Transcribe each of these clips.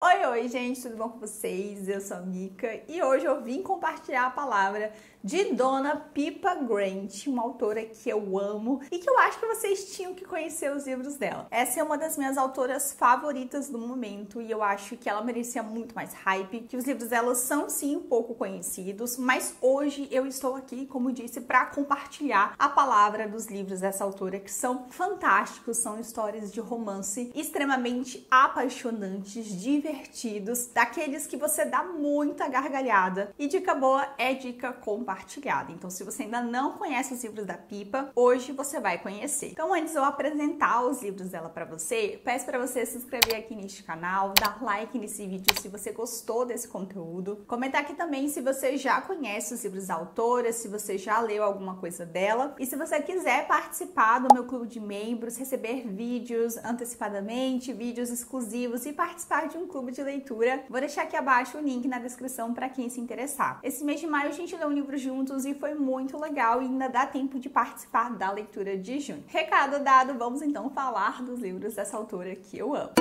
Oi, gente, tudo bom com vocês? Eu sou a Mika e hoje eu vim compartilhar a palavra de Dona Pippa Grant, uma autora que eu amo e que eu acho que vocês tinham que conhecer os livros dela. Essa é uma das minhas autoras favoritas do momento e eu acho que ela merecia muito mais hype, que os livros dela são sim um pouco conhecidos, mas hoje eu estou aqui, como disse, para compartilhar a palavra dos livros dessa autora que são fantásticos, são histórias de romance extremamente apaixonantes, divertidos, daqueles que você dá muita gargalhada. E dica boa é dica compartilhada. Então, se você ainda não conhece os livros da Pippa, hoje você vai conhecer. Então, antes de eu apresentar os livros dela para você, peço para você se inscrever aqui neste canal, dar like nesse vídeo se você gostou desse conteúdo, comentar aqui também se você já conhece os livros da autora, se você já leu alguma coisa dela, e se você quiser participar do meu clube de membros, receber vídeos antecipadamente, vídeos exclusivos e participar de um clube de leitura, vou deixar aqui abaixo o link na descrição para quem se interessar. Esse mês de maio a gente leu um livro juntos e foi muito legal e ainda dá tempo de participar da leitura de junho. Recado dado, vamos então falar dos livros dessa autora que eu amo.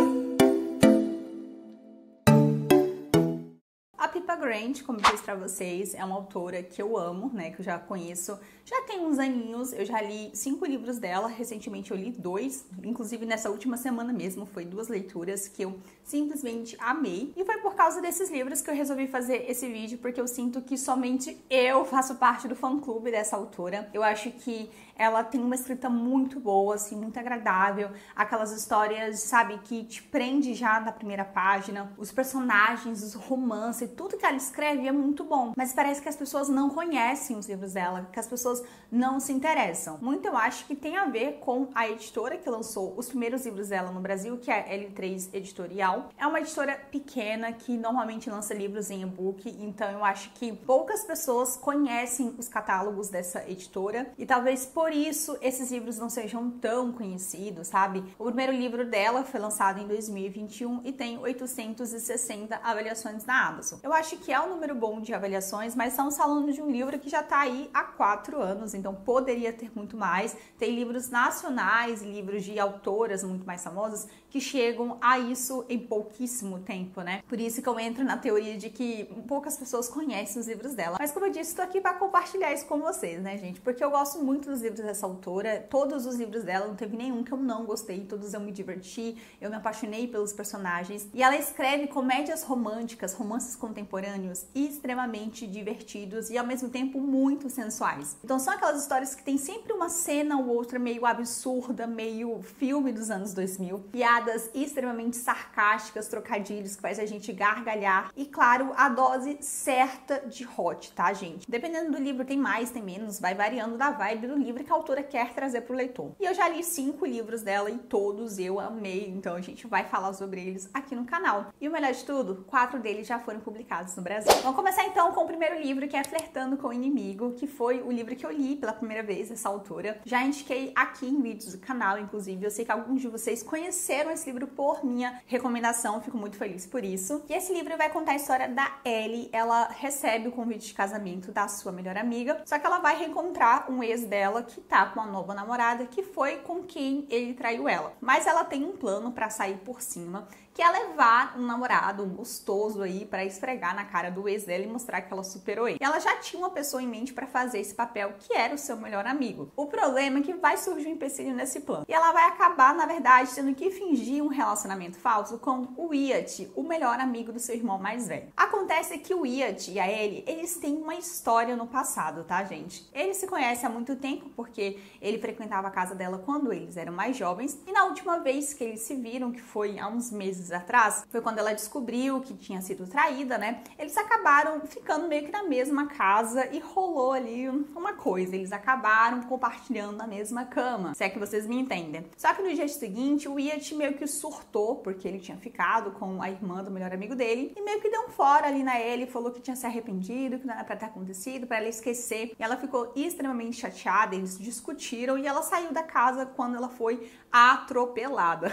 A Pippa Grant, como eu disse pra vocês, é uma autora que eu amo, né, que eu já conheço, já tem uns aninhos, eu já li 5 livros dela, recentemente eu li 2, inclusive nessa última semana mesmo, foi 2 leituras que eu simplesmente amei, e foi por causa desses livros que eu resolvi fazer esse vídeo, porque eu sinto que somente eu faço parte do fã-clube dessa autora. Eu acho que ela tem uma escrita muito boa, assim, muito agradável, aquelas histórias, sabe, que te prende já na primeira página, os personagens, os romances, tudo que ela escreve é muito bom, mas parece que as pessoas não conhecem os livros dela, que as pessoas não se interessam. Muito eu acho que tem a ver com a editora que lançou os primeiros livros dela no Brasil, que é a L3 Editorial. É uma editora pequena que normalmente lança livros em e-book, então eu acho que poucas pessoas conhecem os catálogos dessa editora e talvez por isso esses livros não sejam tão conhecidos, sabe? O primeiro livro dela foi lançado em 2021 e tem 860 avaliações na Amazon. Eu acho que é um número bom de avaliações, mas estamos falando de um livro que já tá aí há 4 anos, então poderia ter muito mais. Tem livros nacionais, livros de autoras muito mais famosas que chegam a isso em pouquíssimo tempo, né? Por isso que eu entro na teoria de que poucas pessoas conhecem os livros dela. Mas como eu disse, estou aqui para compartilhar isso com vocês, né, gente? Porque eu gosto muito dos livros dessa autora, todos os livros dela, não teve nenhum que eu não gostei, todos eu me diverti, eu me apaixonei pelos personagens. E ela escreve comédias românticas, romances contemporâneos extremamente divertidos e ao mesmo tempo muito sensuais. Então são aquelas histórias que tem sempre uma cena ou outra meio absurda, meio filme dos anos 2000, piadas extremamente sarcásticas, trocadilhos que faz a gente gargalhar e, claro, a dose certa de hot, tá, gente? Dependendo do livro, tem mais, tem menos, vai variando da vibe do livro que a autora quer trazer pro leitor. E eu já li 5 livros dela e todos eu amei, então a gente vai falar sobre eles aqui no canal. E o melhor de tudo, 4 deles já foram publicados no Brasil. Vamos começar então com o primeiro livro, que é Flertando com o Inimigo, que foi o livro que eu li pela primeira vez dessa autora. Já indiquei aqui em vídeos do canal, inclusive. Eu sei que alguns de vocês conheceram esse livro por minha recomendação, fico muito feliz por isso. E esse livro vai contar a história da Ellie. Ela recebe o convite de casamento da sua melhor amiga, só que ela vai reencontrar um ex dela que tá com uma nova namorada, que foi com quem ele traiu ela. Mas ela tem um plano pra sair por cima, que é levar um namorado, um gostoso aí, pra esfregar na cara do ex dela e mostrar que ela superou ele. E ela já tinha uma pessoa em mente pra fazer esse papel, que era o seu melhor amigo. O problema é que vai surgir um empecilho nesse plano. E ela vai acabar, na verdade, tendo que fingir um relacionamento falso com o Wyatt, o melhor amigo do seu irmão mais velho. Acontece que o Wyatt e a Ellie, eles têm uma história no passado, tá, gente? Eles se conhecem há muito tempo, porque ele frequentava a casa dela quando eles eram mais jovens. E na última vez que eles se viram, que foi há uns meses atrás, foi quando ela descobriu que tinha sido traída, né? Eles acabaram ficando meio que na mesma casa e rolou ali uma coisa. Eles acabaram compartilhando a mesma cama, se é que vocês me entendem. Só que no dia seguinte, o Wyatt meio que surtou, porque ele tinha ficado com a irmã do melhor amigo dele, e meio que deu um fora ali na Ellie, falou que tinha se arrependido, que não era pra ter acontecido, pra ela esquecer. E ela ficou extremamente chateada, eles discutiram e ela saiu da casa quando ela foi atropelada.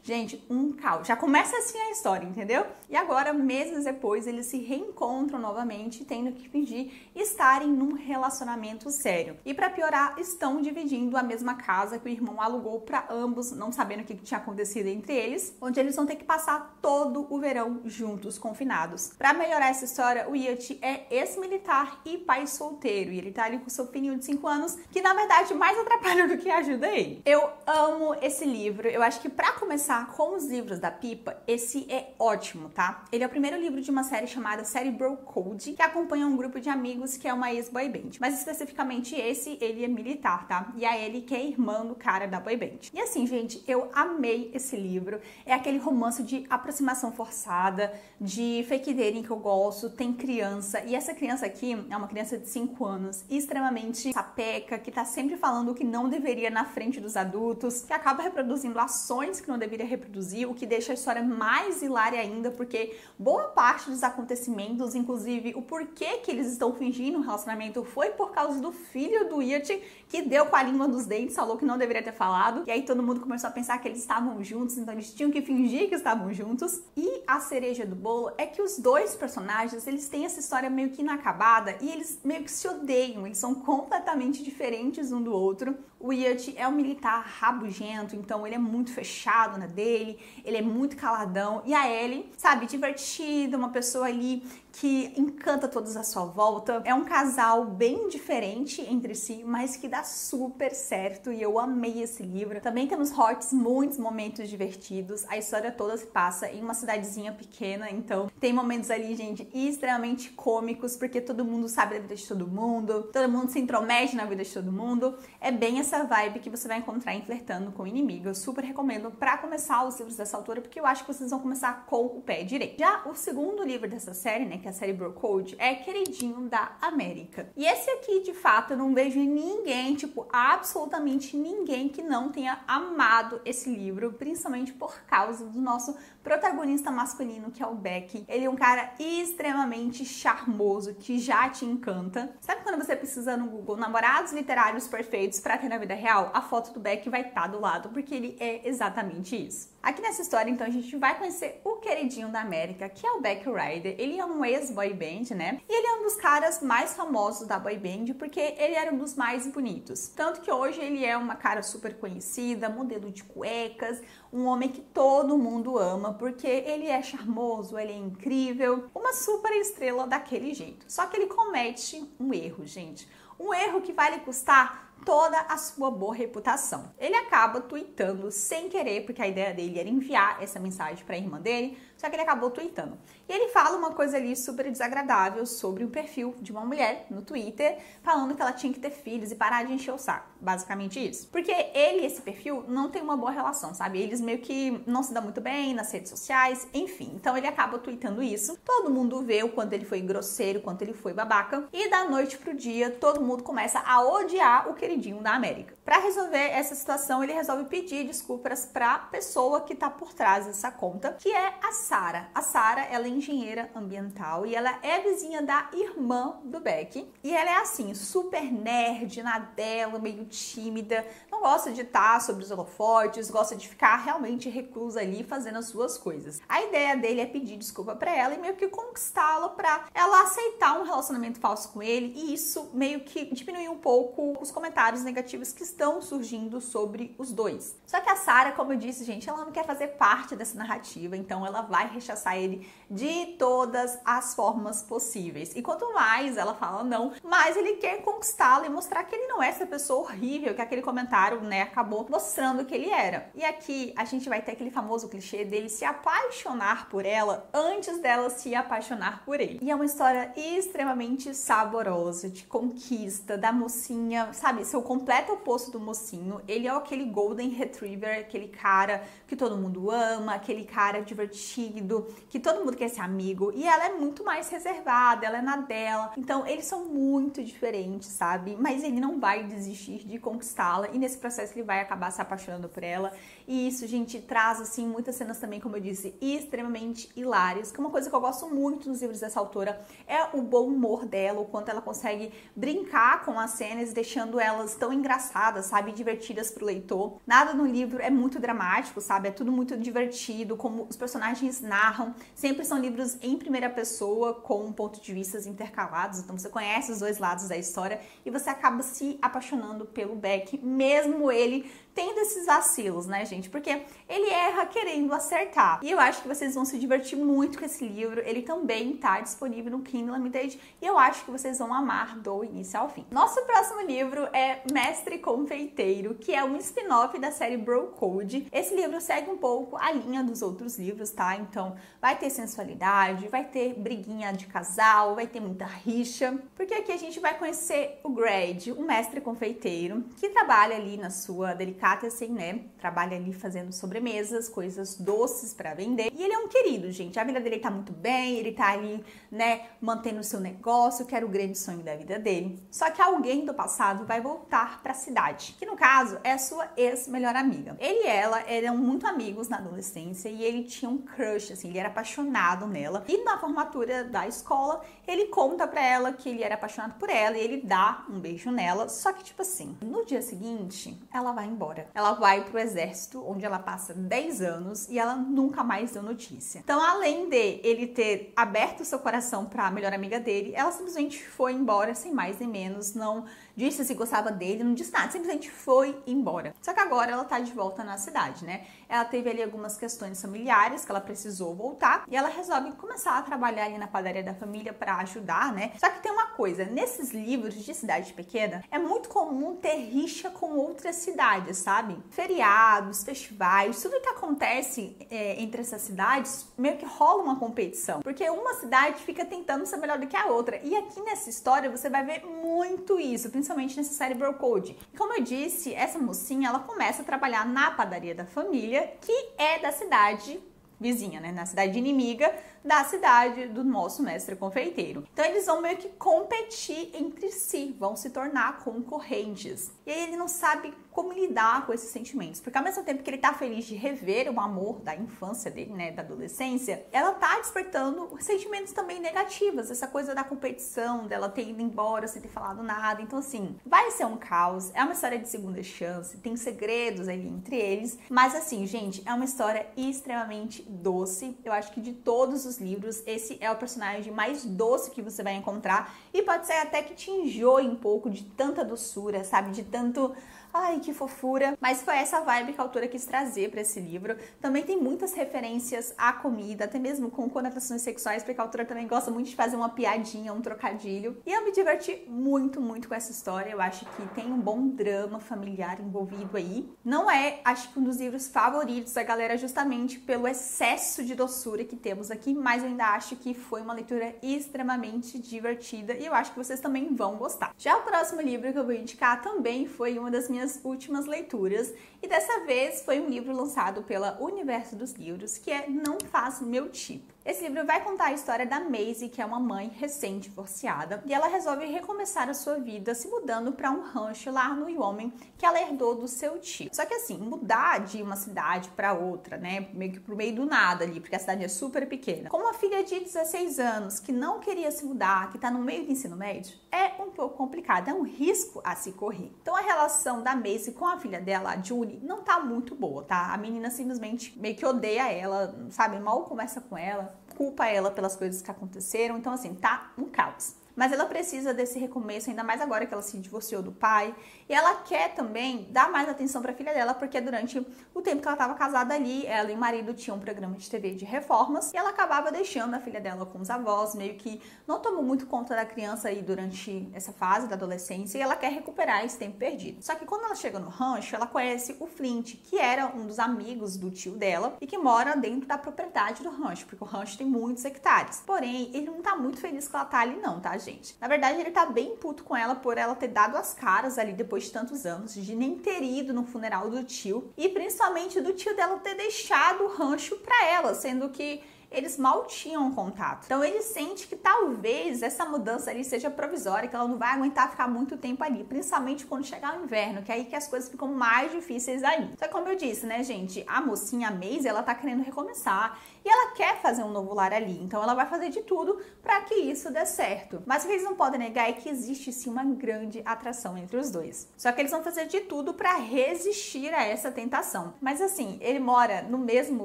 Gente, um caos. Já começa assim a história, entendeu? E agora, meses depois, eles se reencontram novamente, tendo que fingir estarem num relacionamento sério. E pra piorar, estão dividindo a mesma casa que o irmão alugou pra ambos, não sabendo o que tinha acontecido entre eles, onde eles vão ter que passar todo o verão juntos, confinados. Pra melhorar essa história, o Wyatt é ex-militar e pai solteiro, e ele tá ali com seu filhinho de 5 anos, que na verdade mais atrapalha do que ajuda ele. Eu amo esse livro, eu acho que pra começar com os livros da Pippa, esse é ótimo, tá? Ele é o primeiro livro de uma série chamada Série Bro Code, que acompanha um grupo de amigos que é uma ex-boy band. Mas especificamente esse, ele é militar, tá? E a Ellie, que é irmã do cara da boy band. E assim, gente, eu amei esse livro. É aquele romance de aproximação forçada, de fake dating que eu gosto, tem criança. E essa criança aqui é uma criança de 5 anos, extremamente sapeca, que tá sempre falando o que não deveria na frente dos adultos, que acaba reproduzindo ações que não deveria reproduzir, o que deixa a história mais hilária ainda, porque boa parte dos acontecimentos, inclusive o porquê que eles estão fingindo um relacionamento, foi por causa do filho do Wyatt, que deu com a língua nos dentes, falou que não deveria ter falado, e aí todo mundo começou a pensar que eles estavam juntos, então eles tinham que fingir que estavam juntos. E a cereja do bolo é que os dois personagens, eles têm essa história meio que inacabada e eles meio que se odeiam, eles são completamente diferentes um do outro. O Wyatt é um militar rabugento, então ele é muito fechado na dele, ele é muito caladão, e a Ellie, sabe, divertida, uma pessoa ali que encanta todos à sua volta. É um casal bem diferente entre si, mas que dá super certo, e eu amei esse livro. Também temos muitos momentos divertidos. A história toda se passa em uma cidadezinha pequena, então tem momentos ali, gente, extremamente cômicos, porque todo mundo sabe da vida de todo mundo se intromete na vida de todo mundo. É bem essa vibe que você vai encontrar em Flertando com o Inimigo. Eu super recomendo pra começar os livros dessa autora, porque eu acho que vocês vão começar com o pé direito. Já o segundo livro dessa série, né, que é a série Bro Code, é Queridinho da América. E esse aqui, de fato, eu não vejo ninguém, tipo, absolutamente ninguém que não tenha amado esse livro, principalmente por causa do nosso protagonista masculino, que é o Beck. Ele é um cara extremamente charmoso, que já te encanta. Sabe quando você precisa no Google namorados literários perfeitos pra ter na vida real? A foto do Beck vai estar do lado, porque ele é exatamente isso. Aqui nessa história, então, a gente vai conhecer o queridinho da América, que é o Beck Ryder. Ele é um ex-boy band, né? E ele é um dos caras mais famosos da boy band, porque ele era um dos mais bonitos. Tanto que hoje ele é uma cara super conhecida, modelo de cuecas, um homem que todo mundo ama, porque ele é charmoso, ele é incrível, uma super estrela daquele jeito. Só que ele comete um erro, gente. Um erro que vai lhe custar toda a sua boa reputação. Ele acaba tweetando sem querer, porque a ideia dele era enviar essa mensagem para a irmã dele, só que ele acabou tweetando. E ele fala uma coisa ali super desagradável sobre o perfil de uma mulher no Twitter, falando que ela tinha que ter filhos e parar de encher o saco. Basicamente isso. Porque ele e esse perfil não tem uma boa relação, sabe? Eles meio que não se dão muito bem nas redes sociais, enfim. Então ele acaba tweetando isso. Todo mundo vê o quanto ele foi grosseiro, o quanto ele foi babaca. E da noite pro dia, todo mundo começa a odiar o queridinho da América. Pra resolver essa situação, ele resolve pedir desculpas pra pessoa que tá por trás dessa conta, que é a Sarah. A Sarah, ela é engenheira ambiental e ela é vizinha da irmã do Beck. E ela é assim, super nerd, na dela, meio tímida, não gosta de estar sobre os holofotes, gosta de ficar realmente reclusa ali fazendo as suas coisas. A ideia dele é pedir desculpa pra ela e meio que conquistá-la pra ela aceitar um relacionamento falso com ele, e isso meio que diminuir um pouco os comentários negativos que estão surgindo sobre os dois. Só que a Sarah, como eu disse, gente, ela não quer fazer parte dessa narrativa, então ela vai rechaçar ele de todas as formas possíveis. E quanto mais ela fala não, mais ele quer conquistá-la e mostrar que ele não é essa pessoa horrível que aquele comentário, né, acabou mostrando que ele era. E aqui a gente vai ter aquele famoso clichê dele se apaixonar por ela antes dela se apaixonar por ele. E é uma história extremamente saborosa, de conquista, da mocinha, sabe, ser o completo oposto do mocinho. Ele é aquele Golden Retriever, aquele cara que todo mundo ama, aquele cara divertido, que todo mundo quer ser amigo. E ela é muito mais reservada, ela é na dela. Então eles são muito diferentes, sabe? Mas ele não vai desistir de conquistá-la, e nesse processo ele vai acabar se apaixonando por ela. E isso, gente, traz assim muitas cenas também, como eu disse, extremamente hilárias, que uma coisa que eu gosto muito nos livros dessa autora é o bom humor dela, o quanto ela consegue brincar com as cenas, deixando ela elas tão engraçadas, sabe, divertidas pro leitor. Nada no livro é muito dramático, sabe, é tudo muito divertido, como os personagens narram. Sempre são livros em primeira pessoa, com pontos de vista intercalados, então você conhece os dois lados da história e você acaba se apaixonando pelo Beck, mesmo ele tendo esses vacilos, né, gente? Porque ele erra querendo acertar. E eu acho que vocês vão se divertir muito com esse livro. Ele também tá disponível no Kindle Unlimited e eu acho que vocês vão amar do início ao fim. Nosso próximo livro é Mestre Confeiteiro, que é um spin-off da série Bro Code. Esse livro segue um pouco a linha dos outros livros, tá? Então, vai ter sensualidade, vai ter briguinha de casal, vai ter muita rixa, porque aqui a gente vai conhecer o Greg, um mestre confeiteiro, que trabalha ali na sua delicatessen, né? Trabalha ali fazendo sobremesas, coisas doces para vender. E ele é um querido, gente. A vida dele tá muito bem, ele tá ali, né, mantendo o seu negócio, que era o grande sonho da vida dele. Só que alguém do passado vai voltar para a cidade, que no caso é a sua ex-melhor amiga. Ele e ela eram muito amigos na adolescência e ele tinha um crush, assim, ele era apaixonado nela. E na formatura da escola, ele conta pra ela que ele era apaixonado por ela e ele dá um beijo nela. Só que, tipo assim, no dia seguinte, ela vai embora. Ela vai pro exército, onde ela passa 10 anos e ela nunca mais deu notícia. Então, além de ele ter aberto seu coração pra melhor amiga dele, ela simplesmente foi embora, sem mais nem menos, não disse se gostava dele, não disse nada, simplesmente foi embora. Só que agora ela tá de volta na cidade, né? Ela teve ali algumas questões familiares que ela precisou voltar e ela resolve começar a trabalhar ali na padaria da família pra ajudar, né? Só que tem uma coisa, nesses livros de cidade pequena, é muito comum ter rixa com outras cidades, sabe? Feriados, festivais, tudo que acontece entre essas cidades, meio que rola uma competição, porque uma cidade fica tentando ser melhor do que a outra. E aqui nessa história você vai ver muito isso, principalmente nessa série Bro Code. Como eu disse, essa mocinha, ela começa a trabalhar na padaria da família, que é da cidade vizinha, né? Na cidade inimiga da cidade do nosso mestre confeiteiro. Então eles vão meio que competir entre si, vão se tornar concorrentes. E aí ele não sabe como lidar com esses sentimentos, porque ao mesmo tempo que ele tá feliz de rever o amor da infância dele, né, da adolescência, ela tá despertando sentimentos também negativos, essa coisa da competição, dela ter ido embora sem ter falado nada. Então assim, vai ser um caos, é uma história de segunda chance, tem segredos ali entre eles, mas assim, gente, é uma história extremamente doce. Eu acho que de todos os livros, esse é o personagem mais doce que você vai encontrar e pode ser até que te enjoe um pouco de tanta doçura, sabe? De tanto... Ai, que fofura. Mas foi essa vibe que a autora quis trazer para esse livro. Também tem muitas referências à comida, até mesmo com conotações sexuais, porque a autora também gosta muito de fazer uma piadinha, um trocadilho. E eu me diverti muito, muito com essa história. Eu acho que tem um bom drama familiar envolvido aí. Não é, acho que um dos livros favoritos da galera justamente pelo excesso de doçura que temos aqui, mas eu ainda acho que foi uma leitura extremamente divertida e eu acho que vocês também vão gostar. Já o próximo livro que eu vou indicar também foi uma das minhas últimas leituras e dessa vez foi um livro lançado pela Universo dos Livros, que é Não Faz Meu Tipo. Esse livro vai contar a história da Maisie, que é uma mãe recém-divorciada, e ela resolve recomeçar a sua vida se mudando para um rancho lá no Wyoming que ela herdou do seu tio. Só que assim, mudar de uma cidade para outra, né, meio que pro meio do nada ali, porque a cidade é super pequena, com uma filha de 16 anos que não queria se mudar, que tá no meio do ensino médio, é um pouco complicado, é um risco a se correr. Então a relação da Maisie com a filha dela, a Julie, não tá muito boa, tá? A menina simplesmente meio que odeia ela, sabe, mal conversa com ela, culpa ela pelas coisas que aconteceram, então assim, tá um caos. Mas ela precisa desse recomeço, ainda mais agora que ela se divorciou do pai. E ela quer também dar mais atenção para a filha dela, porque durante o tempo que ela estava casada ali, ela e o marido tinham um programa de TV de reformas, e ela acabava deixando a filha dela com os avós, meio que não tomou muito conta da criança aí durante essa fase da adolescência, e ela quer recuperar esse tempo perdido. Só que quando ela chega no rancho, ela conhece o Flint, que era um dos amigos do tio dela, e que mora dentro da propriedade do rancho, porque o rancho tem muitos hectares. Porém, ele não tá muito feliz que ela tá ali não, tá, gente? Na verdade, ele tá bem puto com ela por ela ter dado as caras ali depois de tantos anos, de nem ter ido no funeral do tio, e principalmente do tio dela ter deixado o rancho pra ela, sendo que eles mal tinham contato. Então ele sente que talvez essa mudança ali seja provisória, que ela não vai aguentar ficar muito tempo ali, principalmente quando chegar o inverno, que é aí que as coisas ficam mais difíceis ali. Só que como eu disse, né, gente, a mocinha, a Maisie, ela tá querendo recomeçar e ela quer fazer um novo lar ali, então ela vai fazer de tudo para que isso dê certo. Mas o que eles não podem negar é que existe sim uma grande atração entre os dois. Só que eles vão fazer de tudo para resistir a essa tentação. Mas assim, ele mora no mesmo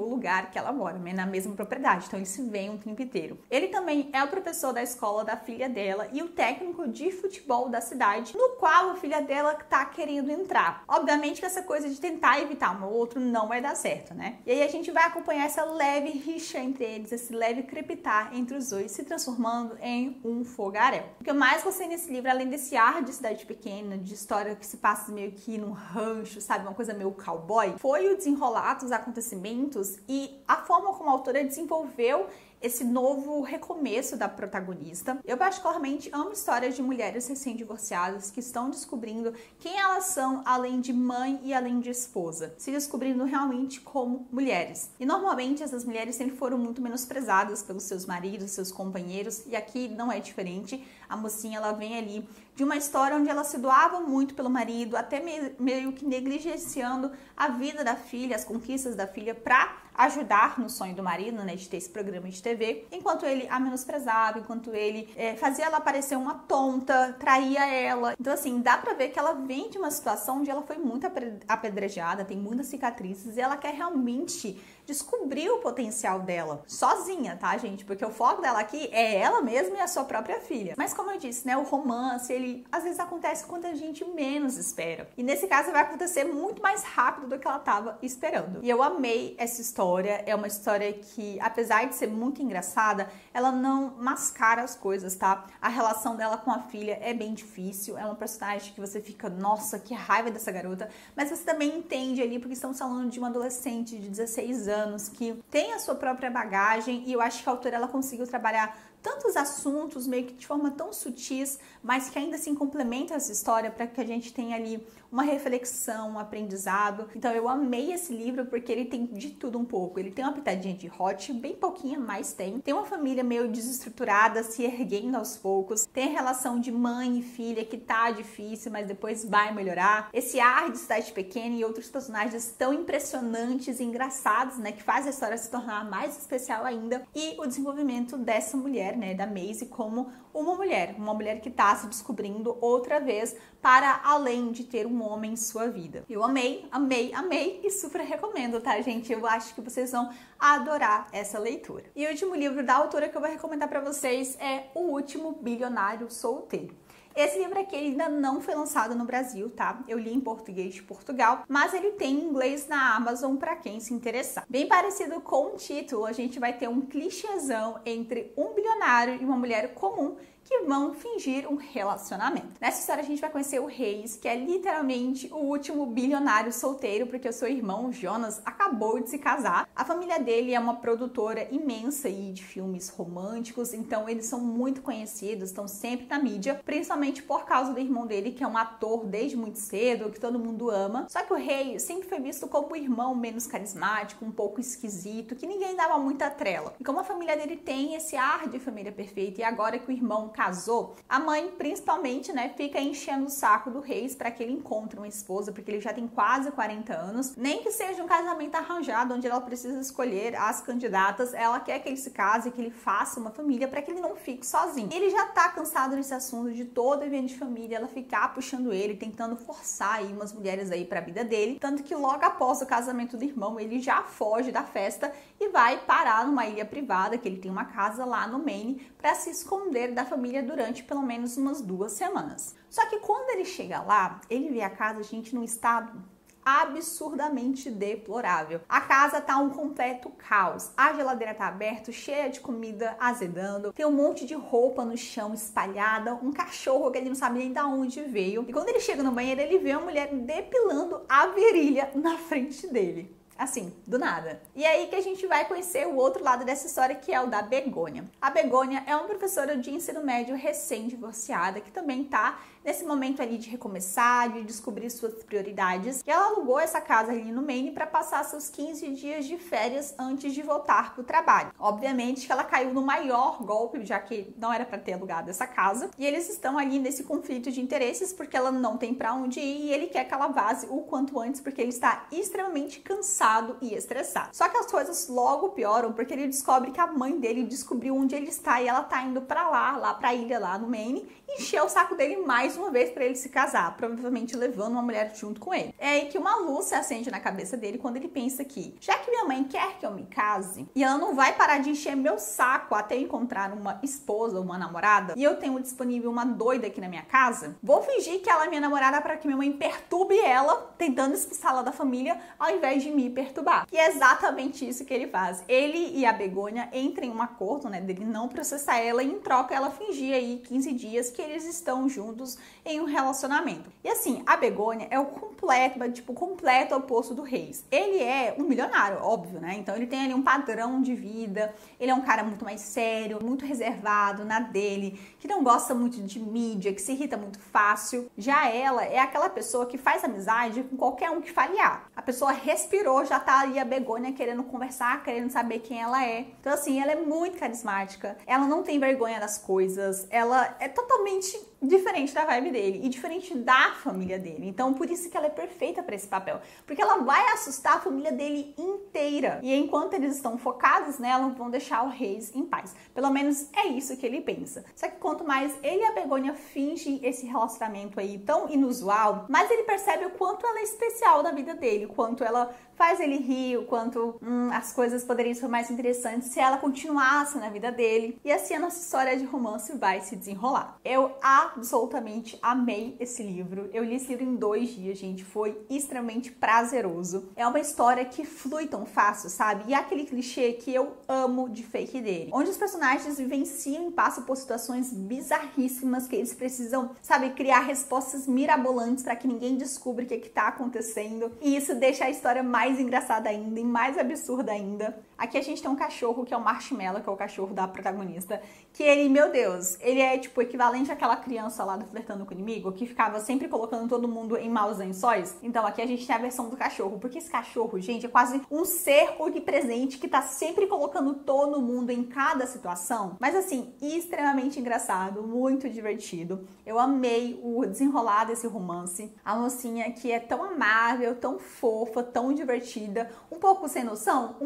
lugar que ela mora, né? Na mesma propriedade, então eles se veem um tempo inteiro. Ele também é o professor da escola da filha dela e o técnico de futebol da cidade, no qual a filha dela tá querendo entrar. Obviamente que essa coisa de tentar evitar um ou outro não vai dar certo, né? E aí a gente vai acompanhar essa leve rixa entre eles, esse leve crepitar entre os dois, se transformando em um fogaréu. O que eu mais gostei nesse livro, além desse ar de cidade pequena, de história que se passa meio que num rancho, sabe? Uma coisa meio cowboy, foi o desenrolar dos acontecimentos e a forma como a autora desenvolveu esse novo recomeço da protagonista. Eu particularmente amo histórias de mulheres recém-divorciadas que estão descobrindo quem elas são além de mãe e além de esposa, se descobrindo realmente como mulheres. E normalmente essas mulheres sempre foram muito menosprezadas pelos seus maridos, seus companheiros, e aqui não é diferente. A mocinha, ela vem ali de uma história onde ela se doava muito pelo marido, até meio que negligenciando a vida da filha, as conquistas da filha, para ajudar no sonho do marido, né, de ter esse programa de TV, enquanto ele a menosprezava, enquanto ele fazia ela parecer uma tonta, traía ela. Então assim, dá pra ver que ela vem de uma situação onde ela foi muito apedrejada, tem muitas cicatrizes, e ela quer realmente descobrir o potencial dela, sozinha, tá, gente? Porque o foco dela aqui é ela mesma e a sua própria filha. Mas como eu disse, né, o romance, ele às vezes acontece quando a gente menos espera. E nesse caso vai acontecer muito mais rápido do que ela tava esperando. E eu amei essa história, é uma história que, apesar de ser muito engraçada, ela não mascara as coisas, tá? A relação dela com a filha é bem difícil, é uma personagem que você fica, nossa, que raiva dessa garota, mas você também entende ali, porque estamos falando de uma adolescente de 16 anos que tem a sua própria bagagem, e eu acho que a autora ela conseguiu trabalhar tantos assuntos meio que de forma tão sutis, mas que ainda assim complementa essa história para que a gente tenha ali uma reflexão, um aprendizado. Então eu amei esse livro porque ele tem de tudo um pouco. Ele tem uma pitadinha de hot, bem pouquinha, mas tem. Tem uma família meio desestruturada, se erguendo aos poucos. Tem a relação de mãe e filha que tá difícil, mas depois vai melhorar. Esse ar de cidade pequena e outros personagens tão impressionantes e engraçados, né, que faz a história se tornar mais especial ainda. E o desenvolvimento dessa mulher, né, da Maisie, como uma mulher que tá se descobrindo outra vez para além de ter um homem em sua vida. Eu amei, amei, amei e super recomendo, tá, gente? Eu acho que vocês vão adorar essa leitura. E o último livro da autora que eu vou recomendar para vocês é O Último Bilionário Solteiro. Esse livro aqui ainda não foi lançado no Brasil, tá? Eu li em português de Portugal, mas ele tem em inglês na Amazon para quem se interessar. Bem parecido com o título, a gente vai ter um clichêzão entre um bilionário e uma mulher comum que vão fingir um relacionamento. Nessa história a gente vai conhecer o Reis, que é literalmente o último bilionário solteiro, porque o seu irmão Jonas acabou de se casar. A família dele é uma produtora imensa aí de filmes românticos, então eles são muito conhecidos, estão sempre na mídia, principalmente por causa do irmão dele, que é um ator desde muito cedo, que todo mundo ama. Só que o Rei sempre foi visto como o irmão menos carismático, um pouco esquisito, que ninguém dava muita trela. E como a família dele tem esse ar de família perfeita, e agora que o irmão casou, a mãe principalmente, né, fica enchendo o saco do Reis para que ele encontre uma esposa, porque ele já tem quase 40 anos, nem que seja um casamento arranjado, onde ela precisa escolher as candidatas, ela quer que ele se case, que ele faça uma família para que ele não fique sozinho. Ele já tá cansado nesse assunto de todo evento de família, ela ficar puxando ele, tentando forçar aí umas mulheres aí para a vida dele, tanto que logo após o casamento do irmão, ele já foge da festa e vai parar numa ilha privada, que ele tem uma casa lá no Maine, para se esconder da família durante pelo menos umas 2 semanas. Só que quando ele chega lá, ele vê a casa, gente, num estado absurdamente deplorável. A casa tá um completo caos. A geladeira tá aberta, cheia de comida azedando, tem um monte de roupa no chão espalhada, um cachorro que ele não sabe nem de onde veio. E quando ele chega no banheiro, ele vê uma mulher depilando a virilha na frente dele. Assim, do nada. E aí que a gente vai conhecer o outro lado dessa história, que é o da Begônia. A Begônia é uma professora de ensino médio recém-divorciada, que também tá nesse momento ali de recomeçar, de descobrir suas prioridades. E ela alugou essa casa ali no Maine para passar seus 15 dias de férias antes de voltar pro trabalho. Obviamente que ela caiu no maior golpe, já que não era para ter alugado essa casa. E eles estão ali nesse conflito de interesses, porque ela não tem para onde ir e ele quer que ela vaze o quanto antes, porque ele está extremamente cansado cansado e estressado. Só que as coisas logo pioram porque ele descobre que a mãe dele descobriu onde ele está e ela tá indo pra lá pra ilha, lá no Maine, encher o saco dele mais uma vez pra ele se casar, provavelmente levando uma mulher junto com ele. É aí que uma luz se acende na cabeça dele quando ele pensa que, já que minha mãe quer que eu me case, e ela não vai parar de encher meu saco até eu encontrar uma esposa ou uma namorada, e eu tenho disponível uma doida aqui na minha casa, vou fingir que ela é minha namorada para que minha mãe perturbe ela, tentando expulsá-la da família, ao invés de me perturbar. E é exatamente isso que ele faz. Ele e a Begônia entram em um acordo, né, dele não processar ela, e em troca ela fingir aí 15 dias que eles estão juntos em um relacionamento. E assim, a Begônia é o completo oposto do Reis. Ele é um milionário, óbvio, né? Então ele tem ali um padrão de vida, ele é um cara muito mais sério, muito reservado na dele, que não gosta muito de mídia, que se irrita muito fácil. Já ela é aquela pessoa que faz amizade com qualquer um que falhar. A pessoa respirou, já tá ali a Begônia querendo conversar, querendo saber quem ela é. Então assim, ela é muito carismática, ela não tem vergonha das coisas, ela é totalmente diferente da vibe dele e diferente da família dele. Então, por isso que ela é perfeita para esse papel, porque ela vai assustar a família dele inteira. E enquanto eles estão focados nela, vão deixar o Reis em paz. Pelo menos é isso que ele pensa. Só que quanto mais ele e a Begônia fingem esse relacionamento aí tão inusual, mais ele percebe o quanto ela é especial na vida dele, o quanto ela faz ele rir, o quanto as coisas poderiam ser mais interessantes se ela continuasse na vida dele. E assim a nossa história de romance vai se desenrolar. Eu absolutamente amei esse livro. Eu li esse livro em 2 dias, gente. Foi extremamente prazeroso. É uma história que flui tão fácil, sabe? E é aquele clichê que eu amo de Fake dele, onde os personagens vivenciam e passam por situações bizarríssimas que eles precisam, sabe, criar respostas mirabolantes para que ninguém descubra o que tá acontecendo. E isso deixa a história mais engraçada ainda e mais absurda ainda. Aqui a gente tem um cachorro que é o Marshmallow, que é o cachorro da protagonista, que ele, meu Deus, ele é tipo o equivalente àquela criança lá do Flertando com o Inimigo, que ficava sempre colocando todo mundo em maus lençóis. Então aqui a gente tem a versão do cachorro, porque esse cachorro, gente, é quase um ser onipresente que tá sempre colocando todo mundo em cada situação. Mas assim, extremamente engraçado, muito divertido. Eu amei o desenrolar desse romance. A mocinha que é tão amável, tão fofa, tão divertida, um pouco sem noção,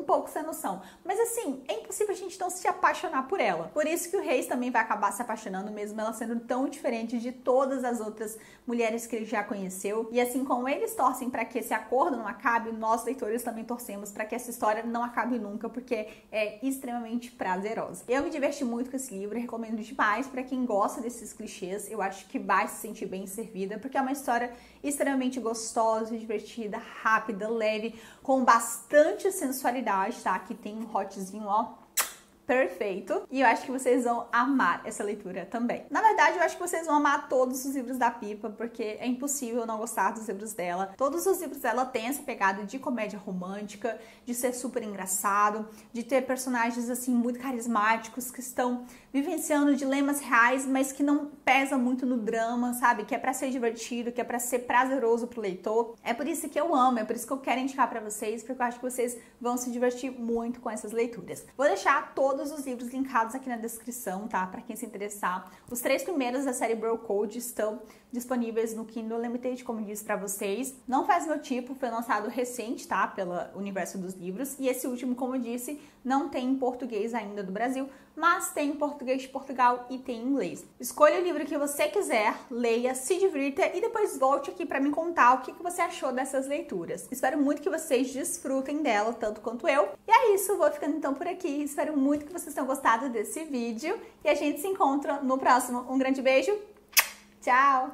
mas assim, é impossível a gente não se apaixonar por ela. Por isso que o Reis também vai acabar se apaixonando, mesmo ela sendo tão diferente de todas as outras mulheres que ele já conheceu. E assim como eles torcem para que esse acordo não acabe, nós leitores também torcemos para que essa história não acabe nunca, porque é extremamente prazerosa. Eu me diverti muito com esse livro, recomendo demais para quem gosta desses clichês. Eu acho que vai se sentir bem servida, porque é uma história extremamente gostosa, divertida, rápida, leve, com bastante sensualidade, tá? Aqui tem um hotzinho, ó, perfeito. E eu acho que vocês vão amar essa leitura também. Na verdade, eu acho que vocês vão amar todos os livros da Pippa, porque é impossível não gostar dos livros dela. Todos os livros dela têm essa pegada de comédia romântica, de ser super engraçado, de ter personagens assim muito carismáticos que estão vivenciando dilemas reais, mas que não pesa muito no drama, sabe? Que é pra ser divertido, que é pra ser prazeroso pro leitor. É por isso que eu amo, é por isso que eu quero indicar pra vocês, porque eu acho que vocês vão se divertir muito com essas leituras. Vou deixar todos os livros linkados aqui na descrição, tá? Pra quem se interessar. Os 3 primeiros da série Bro Code estão disponíveis no Kindle Limited, como disse pra vocês. Não faz meu tipo, foi lançado recente, tá? Pelo universo dos livros. E esse último, como eu disse, não tem em português ainda do Brasil, mas tem em português de Portugal e tem em inglês. Escolha o livro que você quiser, leia, se divirta e depois volte aqui pra me contar o que você achou dessas leituras. Espero muito que vocês desfrutem dela, tanto quanto eu. E é isso, vou ficando então por aqui. Espero muito que vocês tenham gostado desse vídeo e a gente se encontra no próximo. Um grande beijo, tchau!